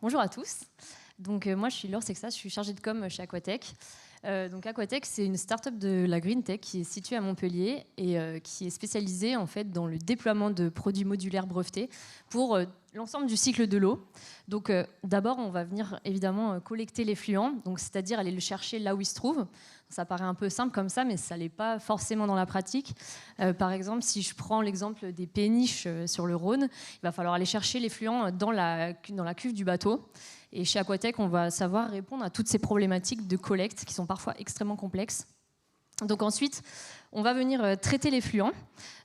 Bonjour à tous. Donc, moi, je suis Laure Sexas, je suis chargée de com chez Aquatech. Donc, Aquatech, c'est une start-up de la Green Tech qui est située à Montpellier et qui est spécialisée en fait, dans le déploiement de produits modulaires brevetés pour l'ensemble du cycle de l'eau. Donc, d'abord, on va venir évidemment collecter l'effluent, donc c'est-à-dire aller le chercher là où il se trouve. Ça paraît un peu simple comme ça, mais ça ne l'est pas forcément dans la pratique. Par exemple, si je prends l'exemple des péniches sur le Rhône, il va falloir aller chercher l'effluent dans la cuve du bateau. Et chez Aquatech, on va savoir répondre à toutes ces problématiques de collecte qui sont parfois extrêmement complexes. Donc ensuite, on va venir traiter l'effluent.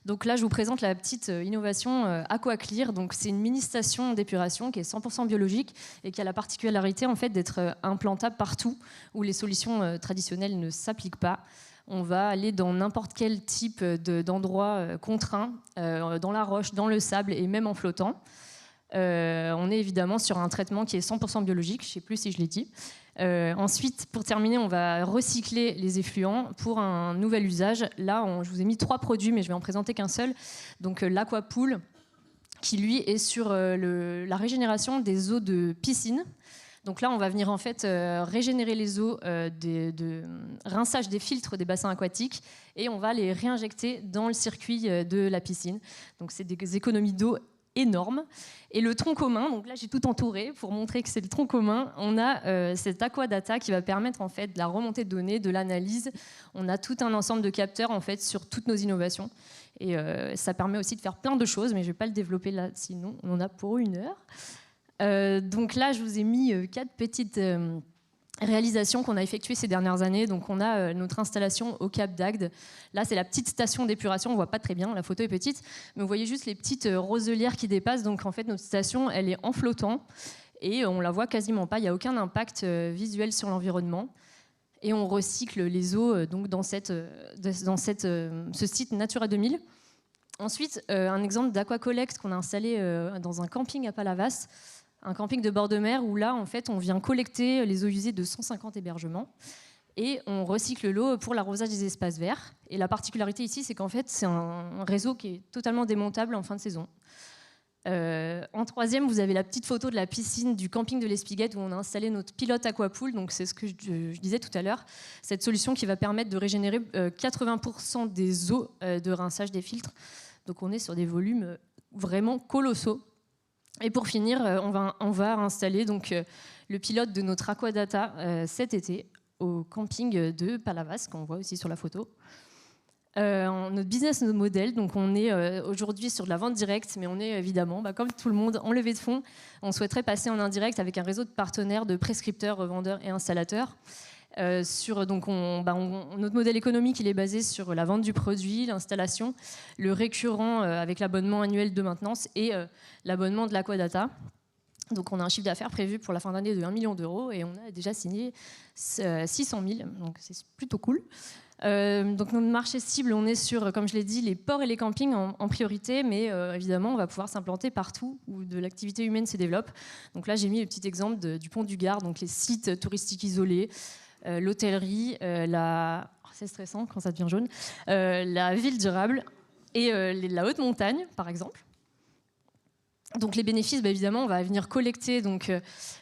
Donc là, je vous présente la petite innovation AquaClear. Donc c'est une mini station d'épuration qui est 100% biologique et qui a la particularité en fait d'être implantable partout où les solutions traditionnelles ne s'appliquent pas. On va aller dans n'importe quel type d'endroit contraint, dans la roche, dans le sable et même en flottant. On est évidemment sur un traitement qui est 100% biologique, je ne sais plus si je l'ai dit. Ensuite, pour terminer, on va recycler les effluents pour un nouvel usage. Là, je vous ai mis 3 produits, mais je vais en présenter qu'un seul. Donc l'Aquapool, qui lui est sur la régénération des eaux de piscine. Donc là, on va venir en fait régénérer les eaux de rinçage des filtres des bassins aquatiques et on va les réinjecter dans le circuit de la piscine. Donc c'est des économies d'eau énorme. Et le tronc commun, donc là j'ai tout entouré pour montrer que c'est le tronc commun, on a cette Aquadata qui va permettre en fait de la remontée de données, de l'analyse. On a tout un ensemble de capteurs en fait sur toutes nos innovations. Et ça permet aussi de faire plein de choses, mais je ne vais pas le développer là, sinon on en a pour 1 heure. Donc là je vous ai mis 4 petites réalisations qu'on a effectuées ces dernières années. Donc on a notre installation au Cap d'Agde. Là c'est la petite station d'épuration, on ne voit pas très bien, la photo est petite, mais vous voyez juste les petites roselières qui dépassent. Donc en fait notre station elle est en flottant et on la voit quasiment pas, il n'y a aucun impact visuel sur l'environnement. Et on recycle les eaux donc dans ce site Natura 2000. Ensuite, un exemple d'AquaCollect qu'on a installé dans un camping à Palavas, un camping de bord de mer où là, en fait, on vient collecter les eaux usées de 150 hébergements et on recycle l'eau pour l'arrosage des espaces verts. Et la particularité ici, c'est qu'en fait, c'est un réseau qui est totalement démontable en fin de saison. En troisième, vous avez la petite photo de la piscine du camping de l'Espiguette où on a installé notre pilote Aquapool. Donc c'est ce que je disais tout à l'heure, cette solution qui va permettre de régénérer 80% des eaux de rinçage des filtres. Donc on est sur des volumes vraiment colossaux. Et pour finir, on va installer donc, le pilote de notre Aquadata cet été au camping de Palavas, qu'on voit aussi sur la photo. Notre business model, donc on est aujourd'hui sur de la vente directe, mais on est évidemment, comme tout le monde, en levée de fonds. On souhaiterait passer en indirect avec un réseau de partenaires, de prescripteurs, revendeurs et installateurs. Notre modèle économique il est basé sur la vente du produit, l'installation, le récurrent avec l'abonnement annuel de maintenance et l'abonnement de l'Aquadata. Donc on a un chiffre d'affaires prévu pour la fin d'année de 1 million d'euros et on a déjà signé 600 000, donc c'est plutôt cool. Donc notre marché cible, on est sur, comme je l'ai dit, les ports et les campings en priorité, mais évidemment, on va pouvoir s'implanter partout où de l'activité humaine se développe. Donc là, j'ai mis le petit exemple du pont du Gard, donc les sites touristiques isolés, l'hôtellerie, c'est stressant quand ça devient jaune, la ville durable et la haute montagne, par exemple. Donc les bénéfices, évidemment, on va venir collecter, donc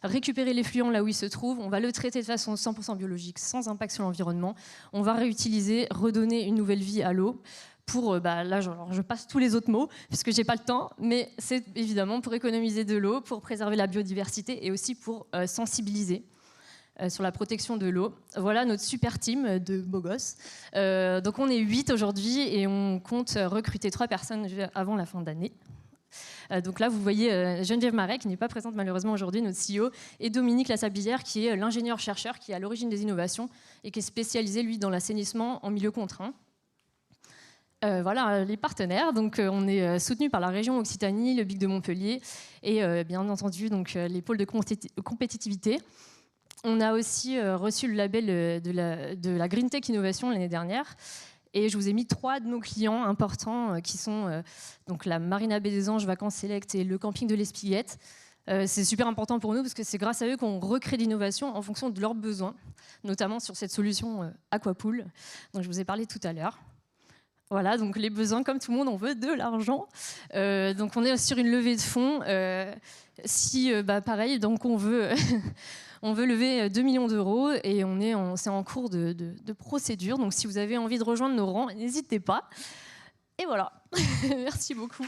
récupérer l'effluent là où il se trouve, on va le traiter de façon 100% biologique, sans impact sur l'environnement, on va réutiliser, redonner une nouvelle vie à l'eau. Pour, là, je passe tous les autres mots, puisque j'ai pas le temps, mais c'est évidemment pour économiser de l'eau, pour préserver la biodiversité et aussi pour sensibiliser sur la protection de l'eau. Voilà notre super team de beaux gosses. Donc on est 8 aujourd'hui et on compte recruter 3 personnes avant la fin d'année. Donc là, vous voyez Geneviève Marais, qui n'est pas présente malheureusement aujourd'hui, notre CEO, et Dominique Lassablière, qui est l'ingénieur-chercheur qui est à l'origine des innovations et qui est spécialisé, lui, dans l'assainissement en milieu contraint. Voilà les partenaires. Donc, on est soutenu par la région Occitanie, le BIC de Montpellier et bien entendu donc, les pôles de compétitivité. On a aussi reçu le label de la Green Tech Innovation l'année dernière. Et je vous ai mis 3 de nos clients importants qui sont donc la Marina Baie des Anges, Vacances Select et le camping de l'Espiguette. C'est super important pour nous parce que c'est grâce à eux qu'on recrée l'innovation en fonction de leurs besoins, notamment sur cette solution Aquapool dont je vous ai parlé tout à l'heure. Voilà, donc les besoins, comme tout le monde, on veut de l'argent. Donc on est sur une levée de fonds. Pareil, donc on veut, on veut lever 2 millions d'euros et c'est en cours de procédure. Donc si vous avez envie de rejoindre nos rangs, n'hésitez pas. Et voilà, merci beaucoup.